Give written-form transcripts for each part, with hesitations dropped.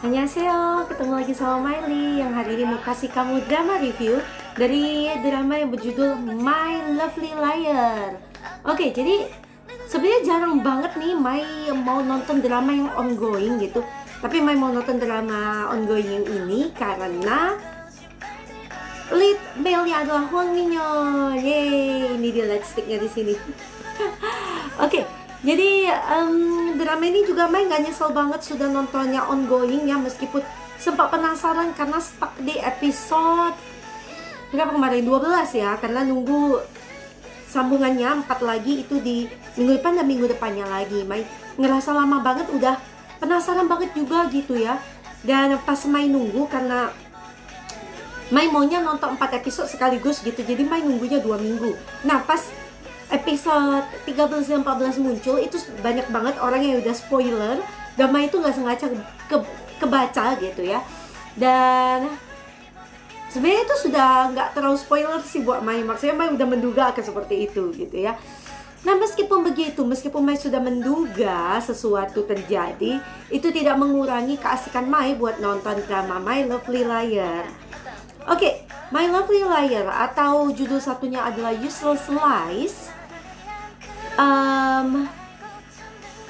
Annyeonghaseyo, ketemu lagi sama Miley yang hari ini mau kasih kamu drama review dari drama yang berjudul My Lovely Liar. Oke, jadi sebenarnya jarang banget nih Mai mau nonton drama yang ongoing gitu. Tapi Mai mau nonton drama ongoing yang ini karena lead male-nya adalah Hwang Min-yeon. Yeay, ini dia light stick-nya di sini. Oke, jadi drama ini juga Mai nggak nyesel banget sudah nontonnya ongoing ya, meskipun sempat penasaran karena stuck di episode berapa kemarin, 12 ya, karena nunggu sambungannya 4 lagi itu di minggu depan dan minggu depannya lagi. Mai ngerasa lama banget, udah penasaran banget juga gitu ya. Dan pas Mai nunggu, karena Mai maunya nonton 4 episode sekaligus gitu, jadi Mai nunggunya 2 minggu. Nah pas episode 13 dan 14 muncul, itu banyak banget orang yang udah spoiler, dan Mai itu nggak sengaja kebaca gitu ya. Dan sebenarnya itu sudah nggak terlalu spoiler sih buat Mai, maksudnya Mai udah menduga akan seperti itu gitu ya. Nah meskipun begitu, meskipun Mai sudah menduga sesuatu terjadi, itu tidak mengurangi keasikan Mai buat nonton drama My Lovely Liar. Oke, My Lovely Liar atau judul satunya adalah Useless Lies.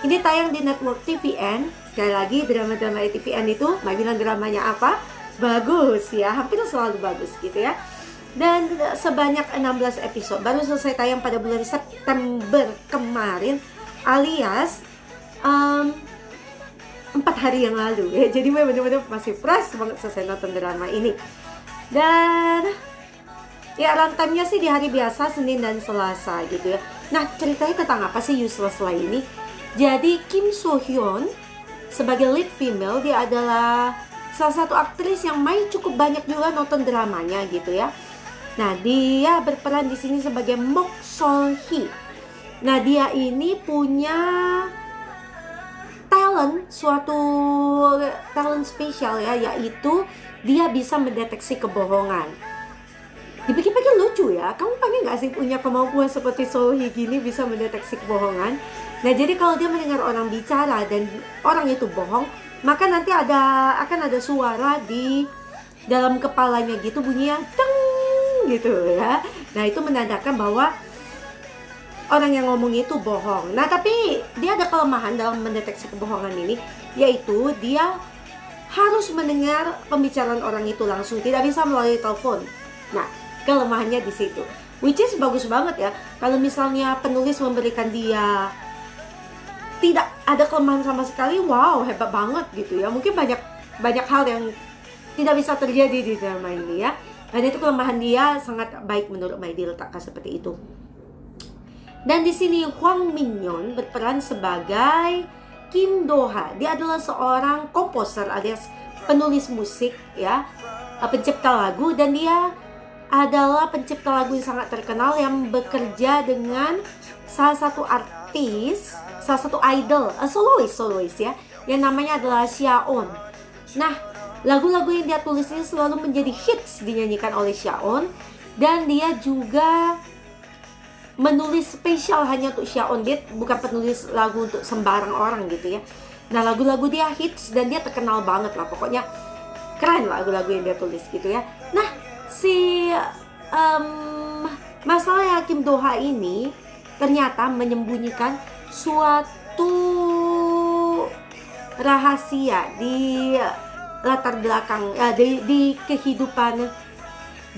Ini tayang di network TVN. Sekali lagi, drama-drama TVN itu, Mai bilang dramanya apa? Bagus ya, hampir selalu bagus gitu ya. Dan sebanyak 16 episode, baru selesai tayang pada bulan September kemarin, alias 4 hari yang lalu ya. Jadi Mai benar-benar masih fresh banget selesai nonton drama ini. Dan ya runtime-nya sih di hari biasa, Senin dan Selasa gitu ya. Nah ceritanya tentang apa sih Useless Lie ini? Jadi Kim So Hyun sebagai lead female, dia adalah salah satu aktris yang Mai cukup banyak juga nonton dramanya gitu ya. Nah dia berperan di sini sebagai Mok Sol Hee. Nah dia ini punya suatu talent spesial ya, yaitu dia bisa mendeteksi kebohongan. Dipikir-pikir lucu ya, kamu pengen gak sih punya kemampuan seperti Sohee gini, bisa mendeteksi kebohongan? Nah jadi kalau dia mendengar orang bicara dan orang itu bohong, maka nanti akan ada suara di dalam kepalanya gitu, bunyinya teng gitu ya. Nah itu menandakan bahwa orang yang ngomong itu bohong. Nah tapi dia ada kelemahan dalam mendeteksi kebohongan ini, yaitu dia harus mendengar pembicaraan orang itu langsung, tidak bisa melalui telepon. Nah kelemahannya di situ, which is bagus banget ya. Kalau misalnya penulis memberikan dia tidak ada kelemahan sama sekali, wow hebat banget gitu ya. Mungkin banyak hal yang tidak bisa terjadi di drama ini ya. Dan itu kelemahan dia sangat baik menurut Mai diletakkan seperti itu. Dan di sini Hwang Min-yeon berperan sebagai Kim Do-ha. Dia adalah seorang komposer alias penulis musik ya, pencipta lagu, dan dia adalah pencipta lagu yang sangat terkenal yang bekerja dengan salah satu artis, salah satu idol, soloist ya, yang namanya adalah Xiaon. Nah, lagu-lagu yang dia tulis ini selalu menjadi hits dinyanyikan oleh Xiaon, dan dia juga menulis spesial hanya untuk Xiaon. Dia bukan penulis lagu untuk sembarang orang gitu ya. Nah lagu-lagu dia hits dan dia terkenal banget lah, pokoknya keren lagu-lagu yang dia tulis gitu ya. Nah si masalah Kim Do-ha ini ternyata menyembunyikan suatu rahasia di latar belakang di kehidupan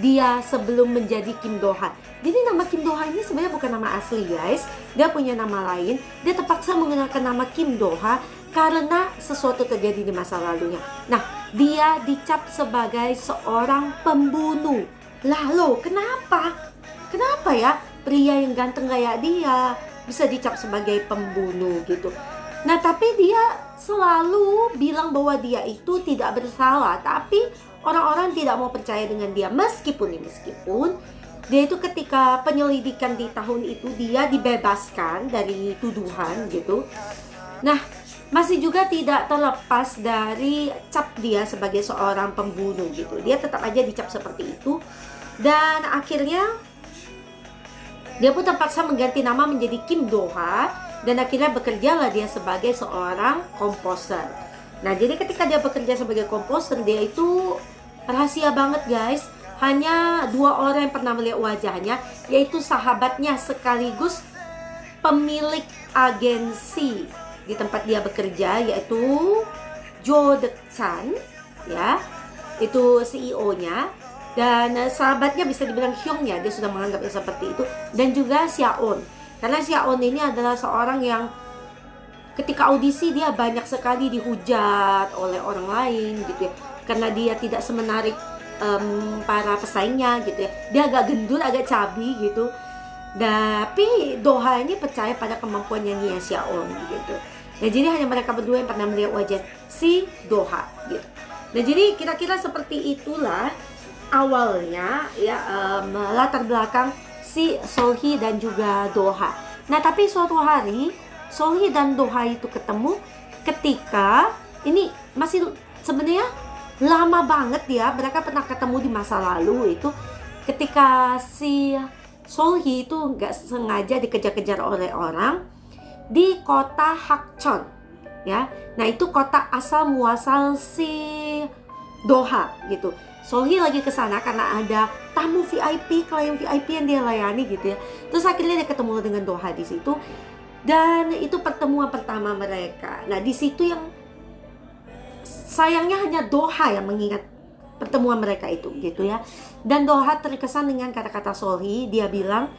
dia sebelum menjadi Kim Do-ha. Jadi nama Kim Do-ha ini sebenarnya bukan nama asli guys. Dia punya nama lain. Dia terpaksa menggunakan nama Kim Do-ha karena sesuatu terjadi di masa lalunya. Nah, dia dicap sebagai seorang pembunuh. Lalu, kenapa? Kenapa ya pria yang ganteng kayak dia bisa dicap sebagai pembunuh gitu? Nah, tapi dia selalu bilang bahwa dia itu tidak bersalah. Tapi orang-orang tidak mau percaya dengan dia. Meskipun dia itu ketika penyelidikan di tahun itu dia dibebaskan dari tuduhan gitu. Nah masih juga tidak terlepas dari cap dia sebagai seorang pembunuh gitu. Dia tetap aja dicap seperti itu. Dan akhirnya dia pun terpaksa mengganti nama menjadi Kim Do-ha. Dan akhirnya bekerjalah dia sebagai seorang komposer. Nah, jadi ketika dia bekerja sebagai komposer, dia itu rahasia banget guys. Hanya 2 orang yang pernah melihat wajahnya, yaitu sahabatnya sekaligus pemilik agensi di tempat dia bekerja, yaitu Jo Deok Chan, ya, itu CEO-nya. Dan sahabatnya bisa dibilang Hyungnya, dia sudah menganggapnya seperti itu. Dan juga Xiaon, karena Xiaon ini adalah seorang yang ketika audisi dia banyak sekali dihujat oleh orang lain gitu ya, karena dia tidak semenarik para pesaingnya gitu ya. Dia agak gendut, agak cabi gitu. Tapi Doha ini percaya pada kemampuan nyanyi Xiaon gitu. Nah, jadi hanya mereka berdua yang pernah melihat wajah si Doha gitu. Nah, jadi kira-kira seperti itulah awalnya ya, latar belakang si Solhee dan juga Doha. Nah, tapi suatu hari Solhee dan Doha itu ketemu ketika ini masih sebenarnya lama banget ya. Mereka pernah ketemu di masa lalu, itu ketika si Solhee itu nggak sengaja dikejar-kejar oleh orang di kota Hakcheon ya. Nah, itu kota asal muasal si Doha gitu. Solhee lagi ke sana karena ada tamu VIP, klien VIP yang dia layani gitu ya. Terus akhirnya dia ketemu dengan Doha di situ. Dan itu pertemuan pertama mereka. Nah, di situ yang sayangnya hanya Doha yang mengingat pertemuan mereka itu gitu ya. Dan Doha terkesan dengan kata-kata Solhee. Dia bilang,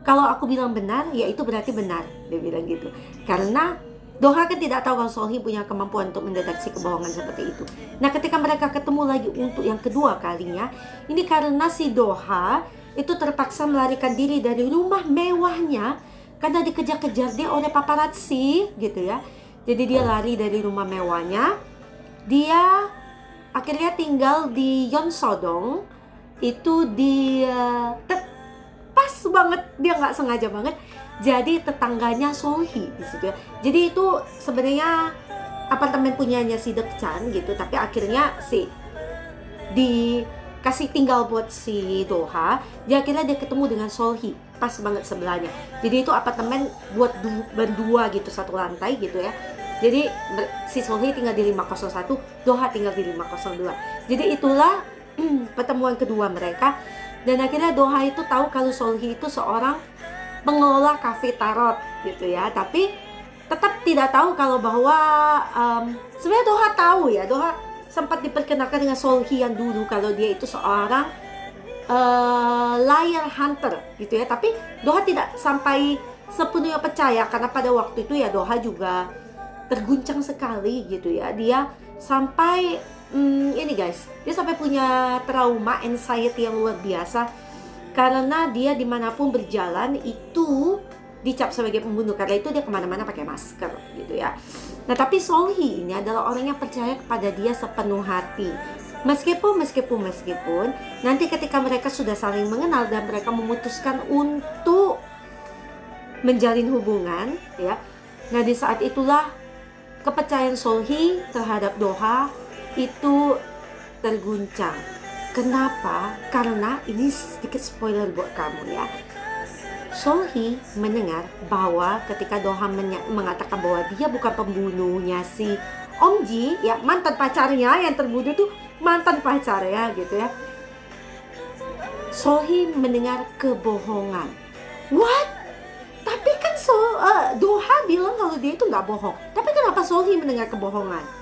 kalau aku bilang benar, ya itu berarti benar. Dia bilang gitu. Karena Doha kan tidak tahu kalau Solhee punya kemampuan untuk mendeteksi kebohongan seperti itu. Nah, ketika mereka ketemu lagi untuk yang kedua kalinya, ini karena si Doha itu terpaksa melarikan diri dari rumah mewahnya karena dikejar-kejar dia oleh paparazzi gitu ya. Jadi dia lari dari rumah mewahnya. Dia akhirnya tinggal di Yeonsodong. Itu di pas banget, dia nggak sengaja banget jadi tetangganya Solhee di situ ya. Jadi itu sebenarnya apartemen punyanya si Deok Chan gitu, tapi akhirnya dikasih tinggal buat si Doha. Akhirnya dia ketemu dengan Solhee pas banget sebelahnya. Jadi itu apartemen buat berdua gitu, satu lantai gitu ya. Jadi si Solhee tinggal di 501, Doha tinggal di 502. Jadi itulah pertemuan kedua mereka. Dan akhirnya Doha itu tahu kalau Solhee itu seorang pengelola kafe tarot gitu ya. Tapi tetap tidak tahu kalau bahwa sebenarnya Doha tahu ya. Doha sempat diperkenalkan dengan Solhee yang dulu kalau dia itu seorang liar hunter gitu ya. Tapi Doha tidak sampai sepenuhnya percaya karena pada waktu itu ya Doha juga terguncang sekali gitu ya. Dia sampai ini guys, dia sampai punya trauma, anxiety yang luar biasa karena dia dimanapun berjalan itu dicap sebagai pembunuh. Karena itu dia kemana-mana pakai masker gitu ya. Nah, tapi Solhee ini adalah orang yang percaya kepada dia sepenuh hati. Meskipun nanti ketika mereka sudah saling mengenal dan mereka memutuskan untuk menjalin hubungan ya. Nah, di saat itulah kepercayaan Solhee terhadap Doha itu terguncang. Kenapa? Karena ini sedikit spoiler buat kamu ya. Solhee mendengar bahwa ketika Doha mengatakan bahwa dia bukan pembunuhnya si Om Ji ya, mantan pacarnya yang terbunuh tuh mantan pacar ya gitu ya. Solhee mendengar kebohongan. What? Tapi kan Doha bilang kalau dia itu nggak bohong. Tapi kenapa Solhee mendengar kebohongan?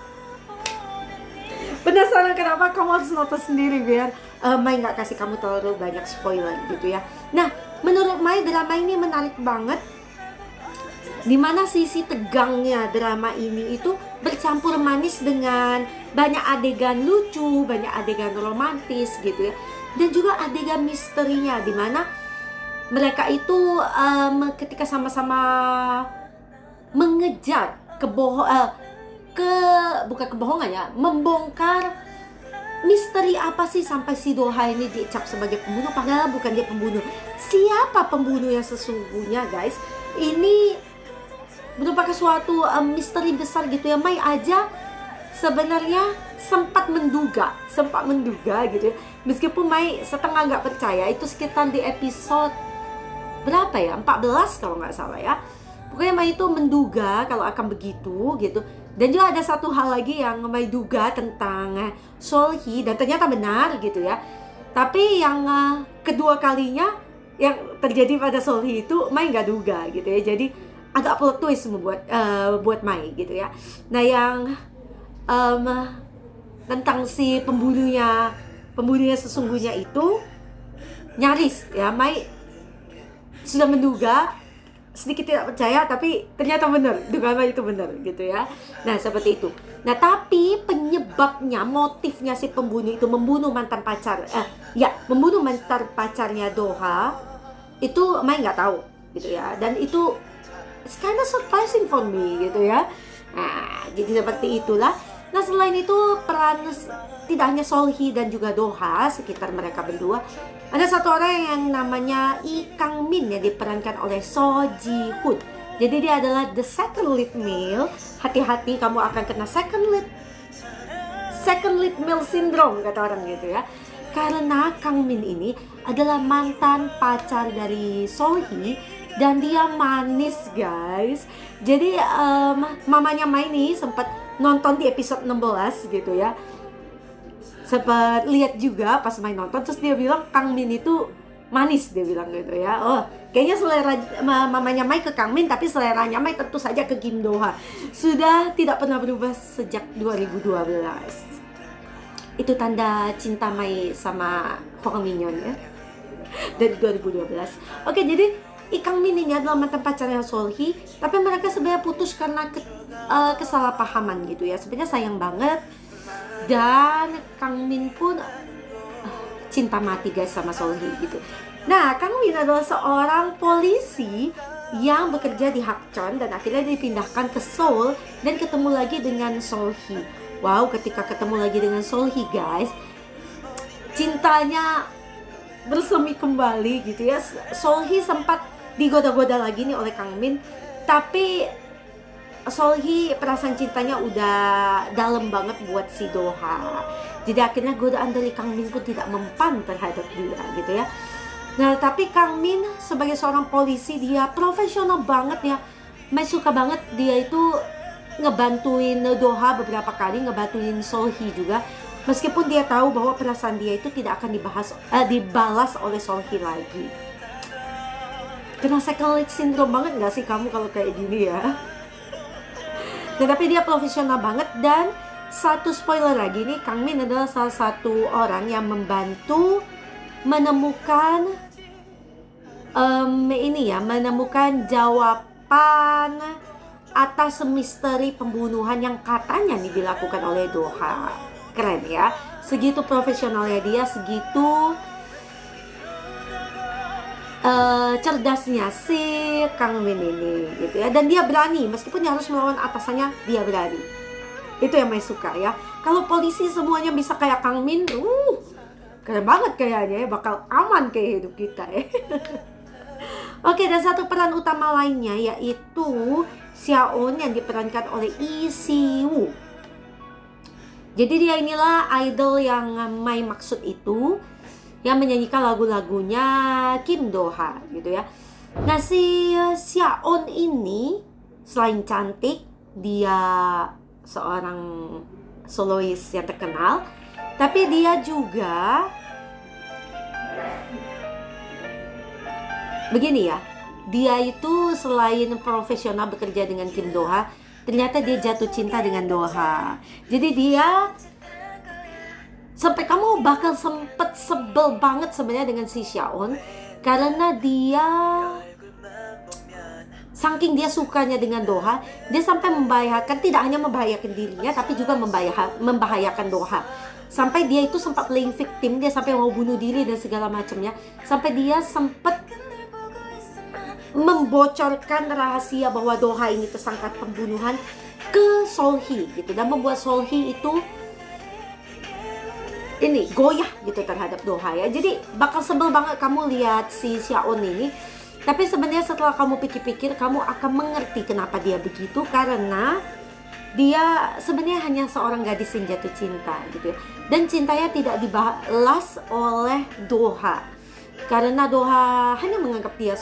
Penasaran kenapa? Kamu harus nonton sendiri biar Mai nggak kasih kamu terlalu banyak spoiler gitu ya. Nah, menurut Mai drama ini menarik banget. Dimana sisi tegangnya drama ini itu bercampur manis dengan banyak adegan lucu, banyak adegan romantis gitu ya. Dan juga adegan misterinya dimana mereka itu ketika sama-sama mengejar bukan kebohongan ya, membongkar misteri apa sih sampai si Doha ini dicap sebagai pembunuh padahal bukan dia pembunuh. Siapa pembunuh yang sesungguhnya guys? Ini merupakan suatu misteri besar gitu ya. Mai aja sebenarnya sempat menduga gitu ya. Meskipun Mai setengah nggak percaya, itu sekitar di episode berapa ya? 14 kalau nggak salah ya. Pokoknya Mai itu menduga kalau akan begitu gitu. Dan juga ada satu hal lagi yang Mai duga tentang Solhee, dan ternyata benar gitu ya. Tapi yang kedua kalinya yang terjadi pada Solhee itu Mai nggak duga gitu ya. Jadi agak plot twist buat Mai gitu ya. Nah yang tentang si pembunuhnya sesungguhnya itu nyaris ya, Mai sudah menduga, sedikit tidak percaya, tapi ternyata benar, dugaan Mai itu benar gitu ya. Nah seperti itu. Nah tapi penyebabnya, motifnya si pembunuh itu membunuh mantan pacarnya Doha itu Mai nggak tahu gitu ya. Dan itu it's kind of surprising for me gitu ya. Nah jadi seperti itulah. Nah selain itu peran tidak hanya Solhee dan juga Doha, sekitar mereka berdua ada satu orang yang namanya Lee Kang Min yang diperankan oleh Seo Ji Hoon. Jadi dia adalah the second lead male. Hati-hati kamu akan kena second lead male syndrome kata orang gitu ya. Karena Kang Min ini adalah mantan pacar dari Solhee dan dia manis guys. Jadi mamanya Mai nih sempat nonton di episode 16 gitu ya. Sempat lihat juga pas Mai nonton, terus dia bilang Kang Min itu manis, dia bilang gitu ya. Oh, kayaknya selera mamanya Mai ke Kang Min, tapi seleranya Mai tentu saja ke Kim Do-ha. Sudah tidak pernah berubah sejak 2012. Itu tanda cinta Mai sama Hwang Min-yeon ya. Dari 2012. Oke, jadi Lee Kang Min ini adalah mantan pacarnya Solhee, tapi mereka sebenarnya putus karena kesalahpahaman gitu ya. Sebenarnya sayang banget. Dan Kang Min pun cinta mati guys sama Solhee gitu. Nah, Kang Min adalah seorang polisi yang bekerja di Hakcheon dan akhirnya dipindahkan ke Seoul dan ketemu lagi dengan Solhee. Wow, ketika ketemu lagi dengan Solhee guys, cintanya bersemi kembali gitu ya. Solhee sempat digoda-goda lagi nih oleh Kang Min, tapi Solhee perasaan cintanya udah dalam banget buat si Doha. Jadi akhirnya godaan dari Kang Min pun tidak mempan terhadap dia gitu ya. Nah tapi Kang Min sebagai seorang polisi dia profesional banget ya. Mai suka banget dia itu ngebantuin Doha beberapa kali, ngebantuin Solhee juga. Meskipun dia tahu bahwa perasaan dia itu tidak akan dibalas oleh Solhee lagi. Kena second lead syndrome banget gak sih kamu kalau kayak gini ya? Tapi dia profesional banget. Dan satu spoiler lagi nih, Kang Min adalah salah satu orang yang membantu menemukan menemukan jawaban atas misteri pembunuhan yang katanya nih dilakukan oleh Doha. Keren ya, segitu profesionalnya dia, segitu cerdasnya si Kang Min ini gitu ya. Dan dia berani, meskipun dia harus melawan atasannya, dia berani. Itu yang Mai suka ya. Kalau polisi semuanya bisa kayak Kang Min, keren banget kayaknya ya, bakal aman kayak hidup kita ya. Oke, dan satu peran utama lainnya yaitu Xiaon yang diperankan oleh Lee Si-woo. Jadi dia inilah idol yang Mai maksud itu, yang menyanyikan lagu-lagunya Kim Do-ha gitu ya. Nah si Xiaon ini selain cantik, dia seorang solois yang terkenal, tapi dia juga begini ya, dia itu selain profesional bekerja dengan Kim Do-ha, ternyata dia jatuh cinta dengan Doha. Jadi dia sampai kamu bakal sempet sebel banget sebenarnya dengan si Xiaon, karena dia saking dia sukanya dengan Doha, dia sampai membahayakan, tidak hanya membahayakan dirinya tapi juga membahayakan Doha. Sampai dia itu sempat playing victim, dia sampai mau bunuh diri dan segala macamnya. Sampai dia sempat membocorkan rahasia bahwa Doha ini tersangka pembunuhan ke Solhee gitu, dan membuat Solhee itu ini goyah gitu terhadap Doha ya. Jadi bakal sebel banget kamu lihat si Xiaon ini. Tapi sebenarnya setelah kamu pikir-pikir, kamu akan mengerti kenapa dia begitu, karena dia sebenarnya hanya seorang gadis yang jatuh cinta gitu ya. Dan cintanya tidak dibalas oleh Doha, karena Doha hanya menganggap dia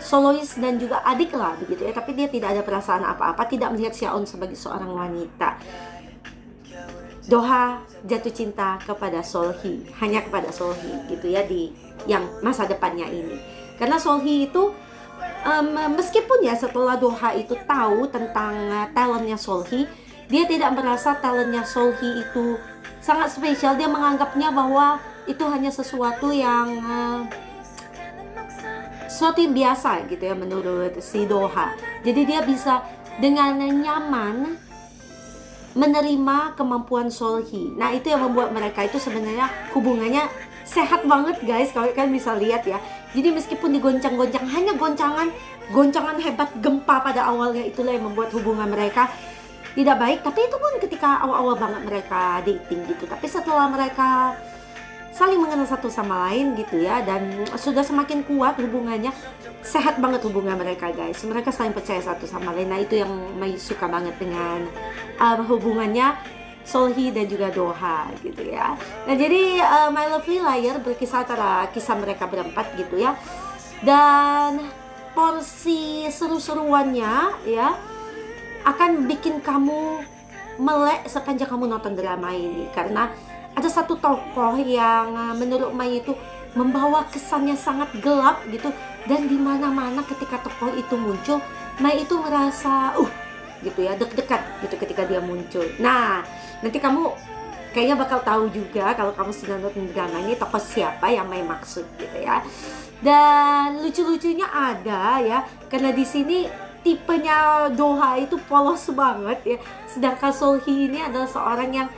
solois dan juga adik lah begitu ya, tapi dia tidak ada perasaan apa-apa, tidak melihat Xiaon sebagai seorang wanita. Doha jatuh cinta kepada Solhee, hanya kepada Solhee gitu ya, di yang masa depannya ini. Karena Solhee itu meskipun ya setelah Doha itu tahu tentang talentnya Solhee, dia tidak merasa talentnya Solhee itu sangat spesial. Dia menganggapnya bahwa itu hanya sesuatu yang biasa gitu ya menurut si Doha. Jadi dia bisa dengan nyaman menerima kemampuan Solhee. Nah itu yang membuat mereka itu sebenarnya hubungannya sehat banget guys. Kalau kalian bisa lihat ya. Jadi meskipun digoncang-goncang, hanya goncangan hebat gempa pada awalnya, itulah yang membuat hubungan mereka tidak baik. Tapi itu pun ketika awal-awal banget mereka dating gitu. Tapi setelah mereka saling mengenal satu sama lain gitu ya, dan sudah semakin kuat hubungannya, sehat banget hubungan mereka guys. Mereka saling percaya satu sama lain. Nah itu yang Mai suka banget dengan hubungannya Solhee dan juga Doha gitu ya. Nah jadi My Lovely Liar berkisah antara kisah mereka berempat gitu ya, dan porsi seru-seruannya ya akan bikin kamu melek sepanjang kamu nonton drama ini. Karena ada satu tokoh yang menurut Mai itu membawa kesannya sangat gelap gitu, dan di mana-mana ketika tokoh itu muncul, Mai itu merasa gitu ya, deg-degan gitu ketika dia muncul. Nah, nanti kamu kayaknya bakal tahu juga kalau kamu sudah nonton drama ini tokoh siapa yang Mai maksud gitu ya. Dan lucu-lucunya ada ya, karena di sini tipenya Doha itu polos banget ya, sedangkan Solhee ini adalah seorang yang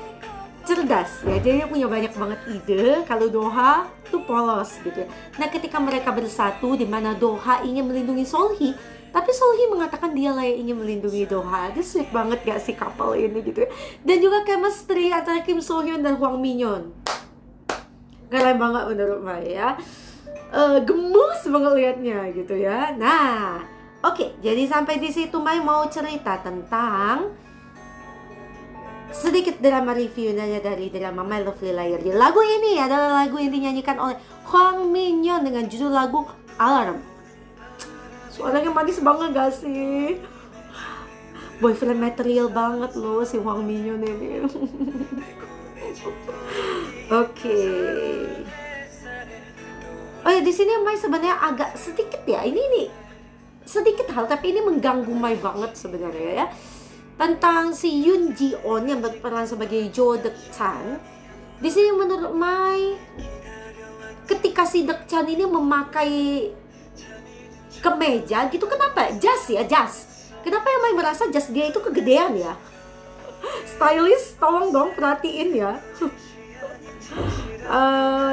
cerdas ya, dia punya banyak banget ide. Kalau Doha tuh polos gitu ya. Nah ketika mereka bersatu, di mana Doha ingin melindungi Solhee, tapi Solhee mengatakan dia lah yang ingin melindungi Doha. Dia sweet banget gak sih couple ini gitu ya. Dan juga chemistry antara Kim So Hyun dan Hwang Min Yeon, keren banget menurut Mai ya. Gemes banget liatnya gitu ya. Nah oke, jadi sampai di situ Mai mau cerita tentang sedikit drama review dari drama My Lovely Liar. Lagu ini adalah lagu yang dinyanyikan oleh Hwang Min Yeon dengan judul lagu Alarm. Suaranya manis banget gak sih? Boyfriend material banget loh si Hwang Min Yeon ini. Oke. Oh ya, di sini Mai sebenarnya agak sedikit ya. Ini nih sedikit hal, tapi ini mengganggu Mai banget sebenarnya ya. Tentang si Yoon Ji On yang berperan sebagai Jo Deok Chan. Di sini menurut Mai, ketika si Deok Chan ini memakai kemeja gitu, kenapa jas ya, jas? Kenapa yang Mai merasa jas dia itu kegedean ya? Stylist, tolong dong perhatiin ya.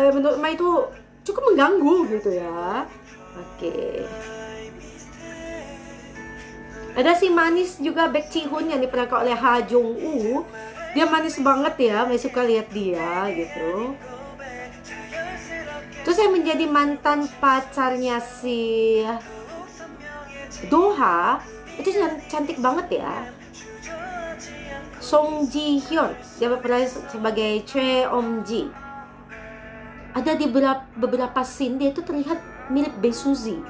Menurut Mai itu cukup mengganggu gitu ya. Oke. Ada si manis juga Baek Ji Hoon yang diperankan oleh Ha Jong Woo. Dia manis banget ya, Mai suka lihat dia gitu. Terus yang menjadi mantan pacarnya si Doha itu cantik banget ya, Song Ji Hyun. Dia berperan sebagai Choi Om Ji. Ada di beberapa scene dia itu terlihat mirip Bae Suzy.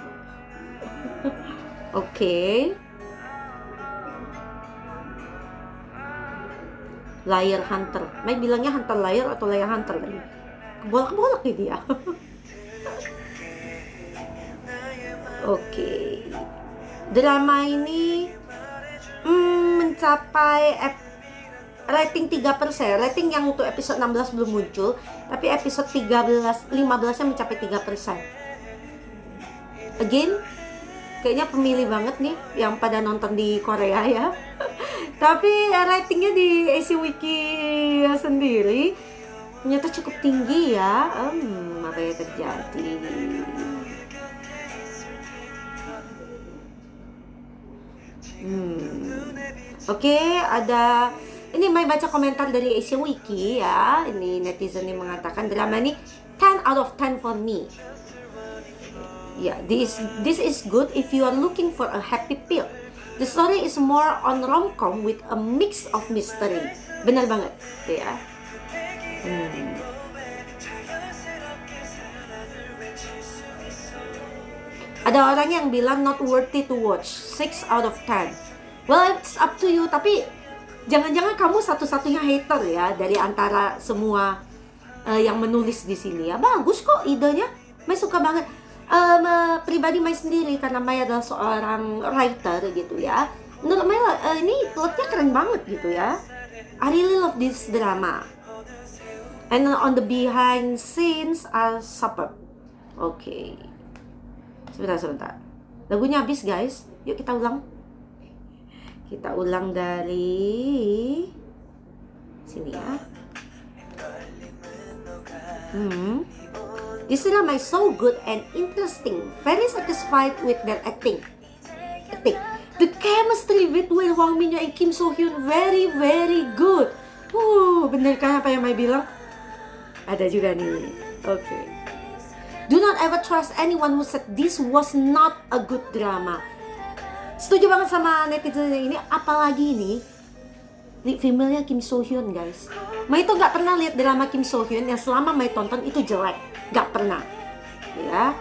Oke. Liar Hunter. Mai bilangnya Hunter Liar atau Liar Hunter lagi. Bolak-bolak nih dia. Oke. Drama ini mencapai rating 3%. Rating yang untuk episode 16 belum muncul, tapi episode 15-nya mencapai 3%. Again, kayaknya pemilih banget nih yang pada nonton di Korea ya. Tapi ratingnya di AC Wiki sendiri ternyata cukup tinggi ya. Apa yang terjadi? Oke, ada ini Mai baca komentar dari AC Wiki ya. Ini netizen yang mengatakan drama ini 10 out of 10 for me. Yeah, this is good if you are looking for a happy pill. The story is more on rom-com with a mix of mystery. Benar banget, ya. Ada orang yang bilang not worthy to watch, 6 out of 10. Well, it's up to you, tapi jangan-jangan kamu satu-satunya hater ya dari antara semua yang menulis di sini ya. Bagus kok idenya, Mai suka banget. Pribadi Mai sendiri, karena Mai adalah seorang writer gitu ya, menurut Mai ini plotnya keren banget gitu ya. I really love this drama. And on the behind scenes are superb. Oke. Sebentar. Lagunya habis guys. Yuk kita ulang. Kita ulang dari sini ya. This drama is so good and interesting. Very satisfied with their acting. The chemistry between Hwang Min-young and Kim So Hyun very very good. Bener kan apa yang Mai bilang? Ada juga nih. Oke. Do not ever trust anyone who said this was not a good drama. Setuju banget sama netizen ini, apalagi ini lead female-nya Kim So Hyun guys. Mai itu gak pernah lihat drama Kim So Hyun yang selama Mai tonton itu jelek. Gak pernah. Ya.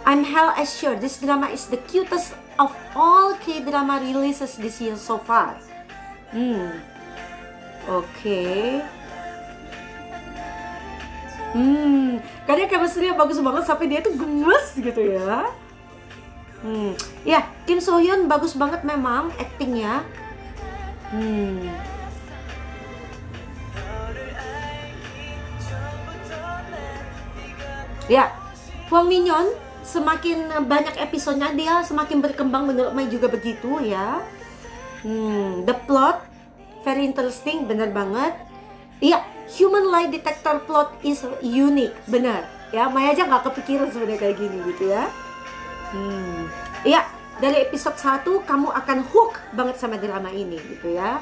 I'm hell assured this drama is the cutest of all K-drama releases this year so far. Oke. Karena chemistry-nya bagus banget sampai dia tuh gemes gitu ya. Ya, Kim So Hyun bagus banget memang actingnya. Ya, Hwang Min-young semakin banyak episodenya dia semakin berkembang, menurut Mai juga begitu ya. The plot very interesting, bener banget. Iya, human lie detector plot is unique, benar. Ya, Mai aja nggak kepikiran sebenarnya kayak gini gitu ya. Iya, dari episode 1 kamu akan hook banget sama drama ini gitu ya.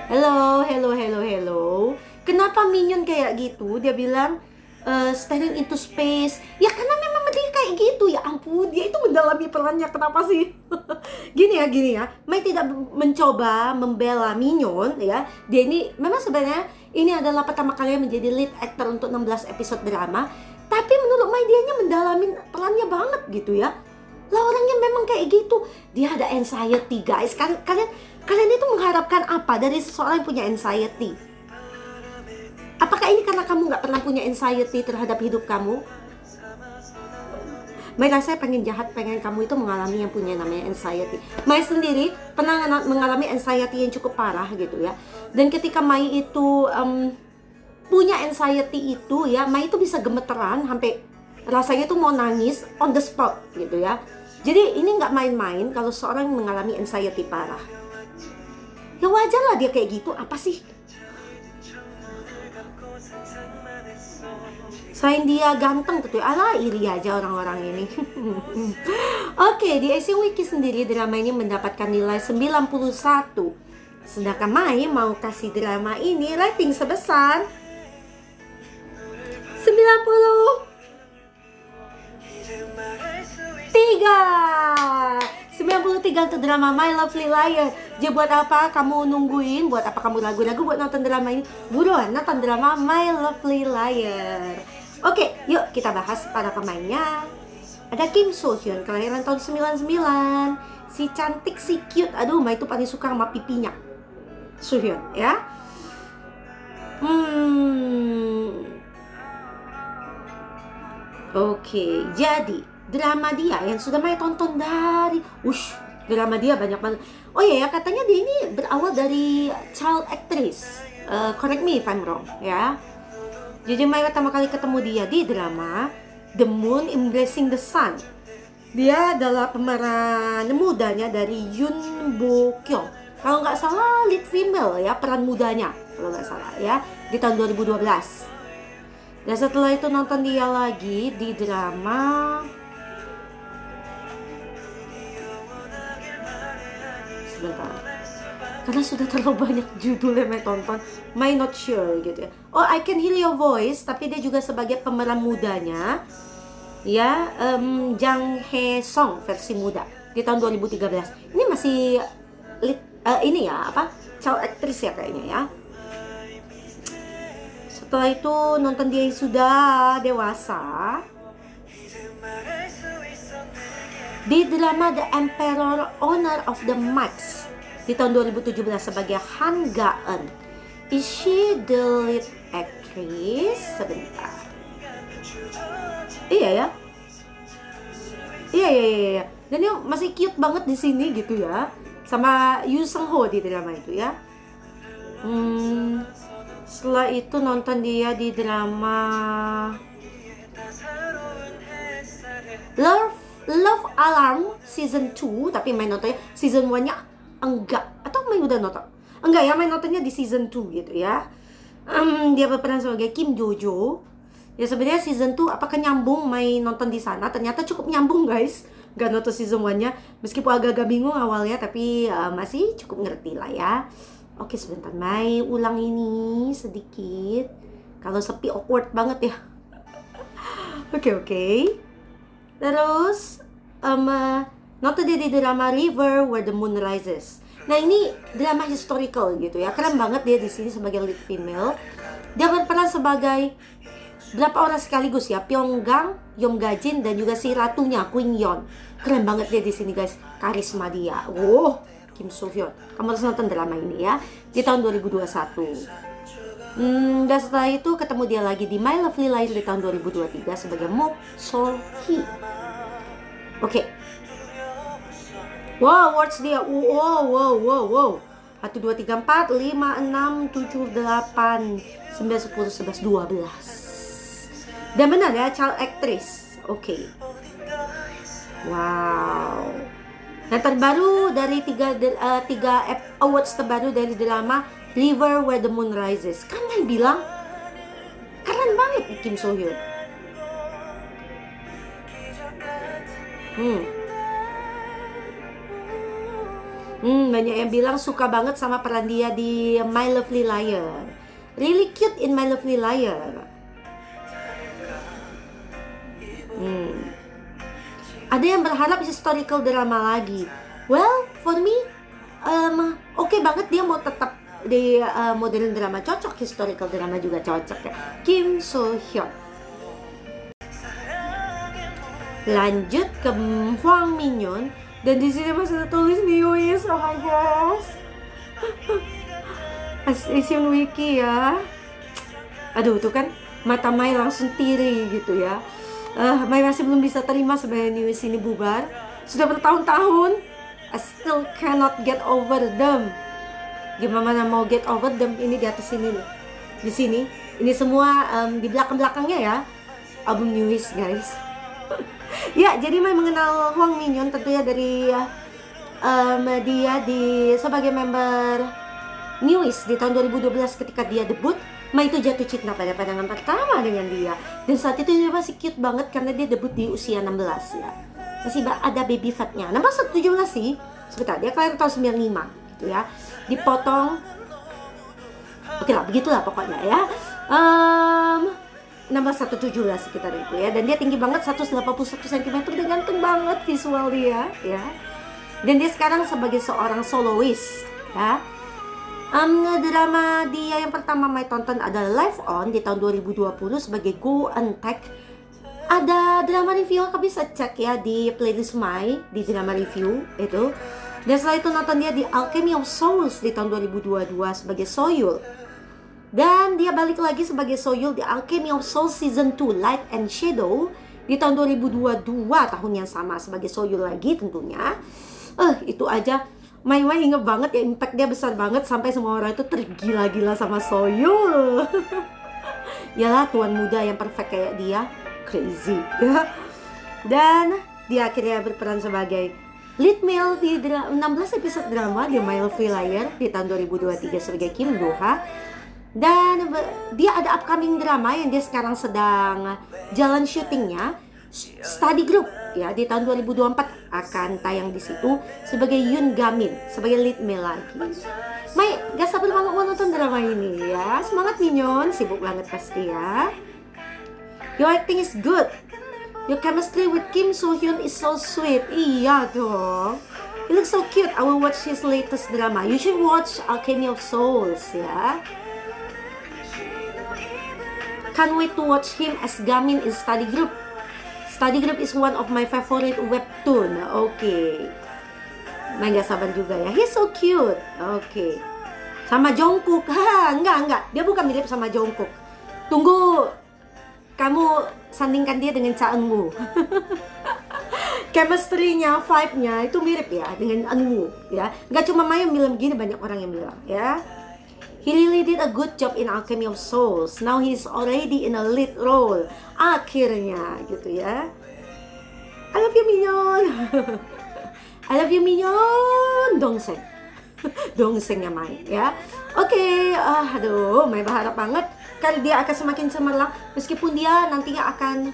Hello. Kenapa Minion kayak gitu? Dia bilang staring into space. Ya karena memang dia kayak gitu. Ya ampun, dia itu mendalami perannya. Kenapa sih? Gini ya. Mai tidak mencoba membela Minion ya. Dia ini memang sebenarnya ini adalah pertama kali menjadi lead actor untuk 16 episode drama. Tapi menurut Mai dianya mendalami perannya banget gitu ya. Lah orangnya memang kayak gitu. Dia ada anxiety guys. Kalian itu mengharapkan apa dari seseorang yang punya anxiety? Apakah ini karena kamu gak pernah punya anxiety terhadap hidup kamu? Mai rasa pengen jahat, pengen kamu itu mengalami yang punya namanya anxiety. Mai sendiri pernah mengalami anxiety yang cukup parah gitu ya. Dan ketika Mai itu punya anxiety itu ya, Mai itu bisa gemeteran sampai rasanya tuh mau nangis on the spot gitu ya. Jadi ini gak main-main kalau seorang mengalami anxiety parah. Ya wajar lah dia kayak gitu, apa sih? Selain dia ganteng gitu, alah iri aja orang-orang ini. Oke, di Asian Wiki sendiri drama ini mendapatkan nilai 91. Sedangkan Mai mau kasih drama ini rating sebesar 93 untuk drama My Lovely Liar. Jadi buat apa kamu nungguin? Buat apa kamu ragu-ragu buat nonton drama ini? Buruan nonton drama My Lovely Liar. Oke, yuk kita bahas para pemainnya. Ada Kim So Hyun, kelahiran tahun 99. Si cantik, si cute. Aduh, Mai itu paling suka sama pipinya So Hyun ya. Oke, jadi drama dia yang sudah Mai tonton dari drama dia banyak banget. Oh iya ya, katanya dia ini berawal dari child actress. Correct me if I'm wrong ya. Jadi Mai pertama kali ketemu dia di drama The Moon Embracing the Sun. Dia adalah pemeran mudanya dari Yoon Bo Kyung. Kalau nggak salah lead female ya, peran mudanya kalau nggak salah ya, di tahun 2012. Dan setelah itu nonton dia lagi di drama karena sudah terlalu banyak judul yang Mai tonton. Mai not sure gitu ya. Oh, I Can Heal Your Voice, tapi dia juga sebagai pemeran mudanya ya, Jang Hae Song versi muda di tahun 2013. Ini masih ini ya apa, child actress ya kayaknya ya. Setelah itu nonton dia sudah dewasa di drama The Emperor Honor of the Mics di tahun 2017 sebagai Han Ga-eun. Is she the lead actress? Sebentar. Iya ya. Iya. Dan dia masih cute banget di sini gitu ya. Sama Yoo Seung Ho di drama itu ya. Setelah itu nonton dia di drama Love Alarm Season 2, tapi main nontonnya Season 1-nya enggak. Atau main udah nonton? Enggak ya, main nontonnya di Season 2 gitu ya. Dia berperan sebagai Kim Jojo. Ya sebenarnya Season 2 apakah nyambung main nonton di sana? Ternyata cukup nyambung guys. Gak nonton Season 1-nya. Meskipun agak-agak bingung awalnya, tapi masih cukup ngerti lah ya. Oke, sebentar Mai ulang ini sedikit. Kalau sepi awkward banget ya. Oke. Terus nonton dia di drama River Where the Moon Rises. Nah, ini drama historical gitu ya. Keren banget dia di sini sebagai lead female. Dia berperan sebagai berapa orang sekaligus ya? Pyonggang, Yong Gajin, dan juga si ratunya Queen Yeon. Keren banget dia di sini guys. Karisma dia. Wow, Kim So Hyun. Kamu harus nonton drama ini ya. Di tahun 2021. Dan setelah itu ketemu dia lagi di My Lovely Liar di tahun 2023 sebagai Mook Sol Hee. Oke. Wow, awards dia. Wow. 1, 2, 3, 4, 5, 6, 7, 8, 9, 10, 11, 12. Dan benar ya, child actress. Oke. Wow. Yang terbaru dari tiga awards terbaru dari drama River Where the Moon Rises. Kan Mai bilang keren banget Kim So Hyun. Banyak yang bilang suka banget sama peran dia di My Lovely Liar. Really cute in My Lovely Liar. Ada yang berharap historical drama lagi. Well, for me, oke banget dia mau tetap di modern drama, cocok. Historical drama juga cocok ya. Kim So Hyun. Lanjut ke Hwang Min Yeon, dan di sini masih tulis Newies. Oh my gosh. Asian Wiki ya. Aduh, tuh kan mata Mai langsung tiri gitu ya. Mai masih belum bisa terima sebenarnya Newies ini bubar. Sudah bertahun-tahun. I still cannot get over them. Gimana mau get over them? Ini di atas sini nih. Di sini. Ini semua di belakang-belakangnya ya. Album Newies guys. Ya, jadi Mai mengenal Hwang Min Yeon tentunya dari dia sebagai member Newies di tahun 2012 ketika dia debut. Mai itu jatuh cinta pada pandangan pertama dengan dia. Dan saat itu dia masih cute banget karena dia debut di usia 16 ya. Masih ada baby fatnya. 17 sih. Sebentar, dia kelahiran tahun 95 gitu ya. Dipotong. Oke lah, begitulah pokoknya ya. 16-17 sekitar itu ya. Dan dia tinggi banget, 181 cm. Dia ganteng banget visual dia ya. Dan dia sekarang sebagai seorang soloist ya. Drama dia yang pertama Mai tonton adalah Live On di tahun 2020 sebagai Go Untack. Ada drama review, kalian bisa cek ya di playlist Mai di drama review itu. Dan setelah itu nonton dia di Alchemy of Souls di tahun 2022 sebagai Soyul. Dan dia balik lagi sebagai Soyul di Alchemy of Souls Season 2 Light and Shadow di tahun 2022, tahun yang sama sebagai Soyul lagi tentunya. Itu aja Mai inget banget ya, impact dia besar banget sampai semua orang itu tergila-gila sama Soyul. Yalah, tuan muda yang perfect kayak dia, crazy ya. Dan dia akhirnya berperan sebagai lead male di 16 episode drama di My Lovely Liar di tahun 2023 sebagai Kim Do-ha. Dan dia ada upcoming drama yang dia sekarang sedang jalan syutingnya, Study Group ya, di tahun 2024 akan tayang di situ sebagai Yoon Gamin, sebagai lead male lagi. Mai, gak sabar banget mau nonton drama ini ya. Semangat Minyon, sibuk banget pasti ya. Your acting is good. Your chemistry with Kim So Hyun is so sweet. Iya dong. He looks so cute. I will watch his latest drama. You should watch Alchemy of Souls ya. Can't wait to watch him as Gamin in Study Group. Study Group is one of my favorite webtoon. Okay. May gak sabar juga ya. He's so cute. Okay. Sama Jungkook. Ha, enggak. Dia bukan mirip sama Jungkook. Tunggu kamu sandingkan dia dengan Cha Eun-woo. Chemistry-nya, vibe-nya itu mirip ya dengan Eun-woo ya. Gak cuma Maya bilang gini, banyak orang yang bilang ya. He really did a good job in Alchemy of Souls. Now he's already in a lead role. Akhirnya gitu ya. I love you Minyon. I love you Minyon. Dongseng. Dongsengnya Mai ya. Oke, aduh, Mai berharap banget kali dia akan semakin cemerlang meskipun dia nantinya akan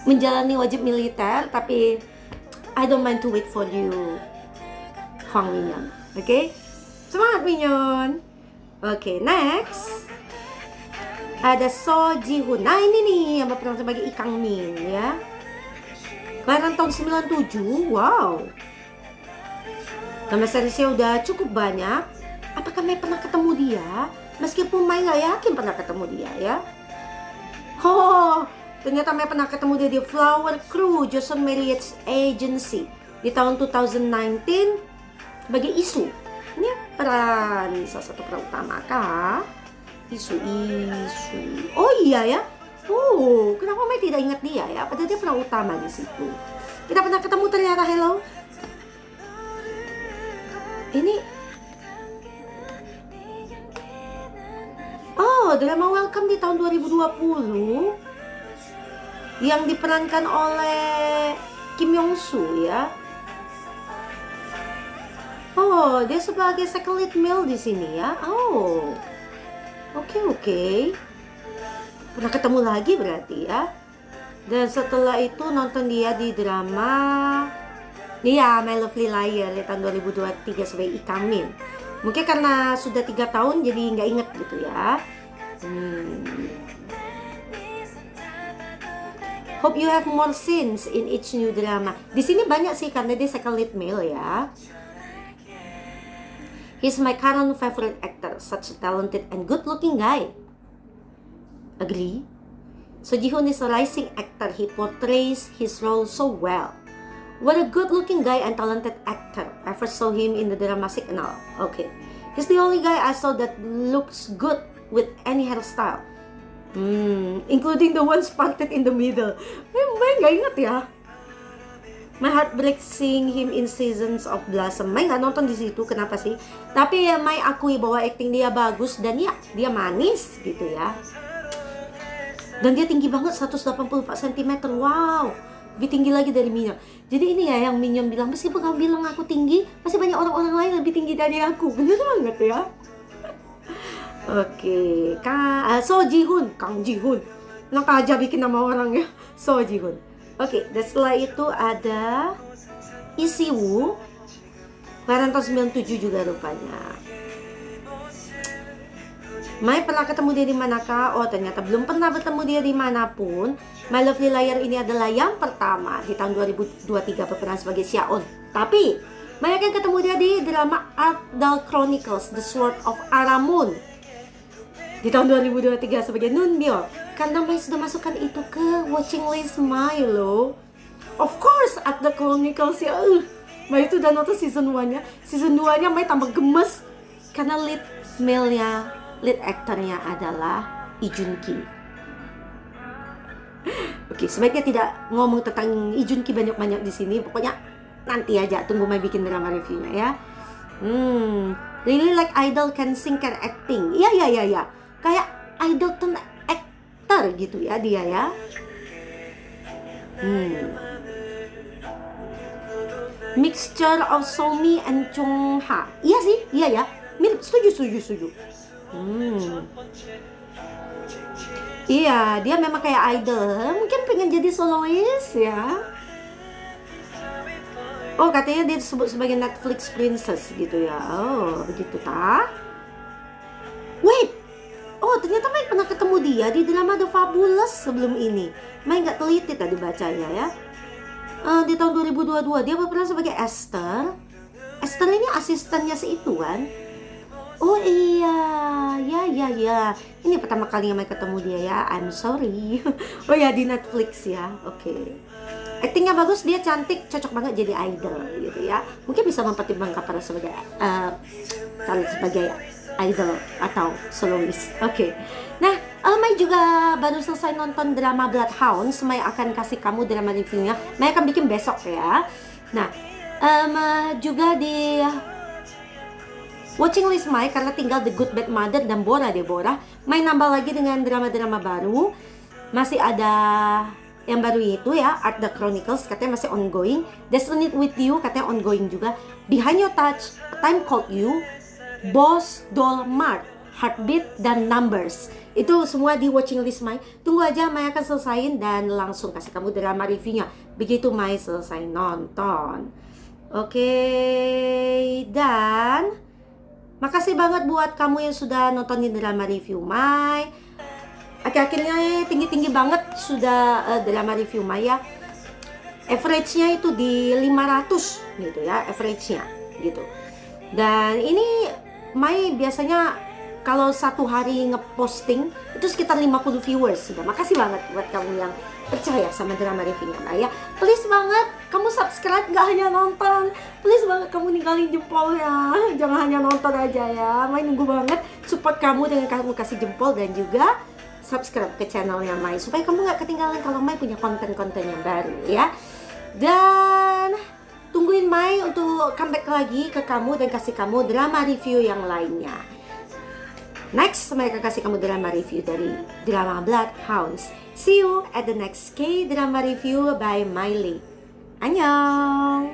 menjalani wajib militer, tapi I don't mind to wait for you, Hwang Minyon. Oke? Semangat Minyon. Oke, next ada So Ji Hoon. Nah ini nih yang berperan sebagai Lee Kang Min ya. Kelahiran tahun 97. Wow. Nama seriesnya udah cukup banyak. Apakah Mai pernah ketemu dia? Meskipun Mai gak yakin pernah ketemu dia ya. Oh, ternyata Mai pernah ketemu dia di Flower Crew, Joseon Marriage Agency di tahun 2019 sebagai Isu. Ini peran salah satu peran utama kah? Isu. Oh iya ya. Oh, kenapa Mai tidak ingat dia ya? Padahal dia peran utama di situ. Kita pernah ketemu ternyata. Hello. Ini drama Welcome di tahun 2020 yang diperankan oleh Kim Yong Soo ya. Oh, dia sebagai second lead male di sini ya. Oh, oke. Pernah ketemu lagi berarti ya. Dan setelah itu nonton dia di drama My Lovely Liar di tahun 2023 sebagai Lee Kang Min. Mungkin karena sudah 3 tahun jadi nggak inget gitu ya. Hope you have more scenes in each new drama. Di sini banyak sih karena dia second lead male ya. He's my current favorite actor, such a talented and good-looking guy. Agree? So Ji Hoon is a rising actor. He portrays his role so well. What a good-looking guy and talented actor. I first saw him in the drama Signal. Okay. He's the only guy I saw that looks good with any hairstyle. Including the ones parted in the middle. May gak ingat ya. My heart breaks seeing him in Seasons of Blossom. May gak nonton di situ, kenapa sih? Tapi ya May akui bahwa acting dia bagus dan ya dia manis gitu ya. Dan dia tinggi banget, 184 cm. Wow, lebih tinggi lagi dari Minyon. Jadi ini ya yang Minyon bilang, meskipun kamu bilang aku tinggi, masih banyak orang-orang lain lebih tinggi dari aku. Bener banget ya. Oke, So Ji Hoon, Kang Ji Hoon. Nggak aja bikin nama orang ya. So Ji Hoon. Oke, dan setelah itu ada Lee Si Woo. Kelahiran tahun 97 juga rupanya. Mai pernah ketemu dia di manakah? Oh, ternyata belum pernah bertemu dia di manapun. My Lovely Liar ini adalah yang pertama di tahun 2023 berperan sebagai Xiaon. Tapi Mai akan ketemu dia di drama Ardal Chronicles, The Sword of Aramun di tahun 2023 sebagai Nunbyo. Karena Mai sudah masukkan itu ke watching list Mai loh. Of course, Ardal Chronicles ya. Mai itu udah nonton season 1-nya. Season 2-nya Mai tambah gemes karena lead aktornya adalah Lee Jun Ki. Oke, sebaiknya tidak ngomong tentang Lee Jun Ki banyak-banyak di sini. Pokoknya nanti aja, tunggu Mai bikin drama reviewnya ya. Really like idol can sing, can acting. Iya. Kayak idol turn actor gitu ya dia ya. Mixture of Somi and Chung Ha. Iya sih, iya ya. Mirip, setuju. Iya, dia memang kayak idol. Mungkin pengen jadi solois ya. Oh, katanya dia disebut sebagai Netflix princess gitu ya. Oh, begitu ta? Wait. Oh, ternyata Mai pernah ketemu dia di drama The Fabulous sebelum ini. Mai nggak teliti tadi bacanya ya. Di tahun 2022 dia berperan sebagai Esther. Esther ini asistennya si itu kan. Oh iya, ya. Ini pertama kali Mai ketemu dia ya. I'm sorry. Oh ya, di Netflix ya. Oke. Actingnya bagus, dia cantik, cocok banget jadi idol gitu ya. Mungkin bisa mempertimbangkan pada sebagai kalian sebagai idol atau solois. Oke. Nah, Mai juga baru selesai nonton drama Bloodhounds. Mai akan kasih kamu drama reviewnya. Mai akan bikin besok ya. Nah, juga di watching list Mai karena tinggal The Good Bad Mother dan Bora Deborah. Mai nambah lagi dengan drama-drama baru. Masih ada yang baru itu ya, Art the Chronicles katanya masih ongoing. Destiny with You katanya ongoing juga. Behind Your Touch, A Time Called You, Boss Doll Mart, Heartbeat, dan Numbers. Itu semua di watching list Mai. Tunggu aja, Mai akan selesain dan langsung kasih kamu drama reviewnya begitu Mai selesai nonton. Oke, dan makasih banget buat kamu yang sudah nontonin drama review Mai. Akhir-akhirnya tinggi-tinggi banget sudah drama review Mai ya. Average-nya itu di 500 gitu ya, average-nya gitu. Dan ini Mai biasanya kalau satu hari ngeposting itu sekitar 50 viewers sudah. Makasih banget buat kamu yang percaya sama drama reviewnya Mai ya. Please banget kamu subscribe, gak hanya nonton. Please banget kamu ninggalin jempol ya. Jangan hanya nonton aja ya. Mai nunggu banget support kamu dengan kamu kasih jempol dan juga subscribe ke channelnya Mai supaya kamu gak ketinggalan kalau Mai punya konten-konten yang baru ya. Dan tungguin Mai untuk comeback lagi ke kamu dan kasih kamu drama review yang lainnya. Next, Mai akan kasih kamu drama review dari drama Bloodhounds. See you at the next K-drama review by Miley. Annyeong!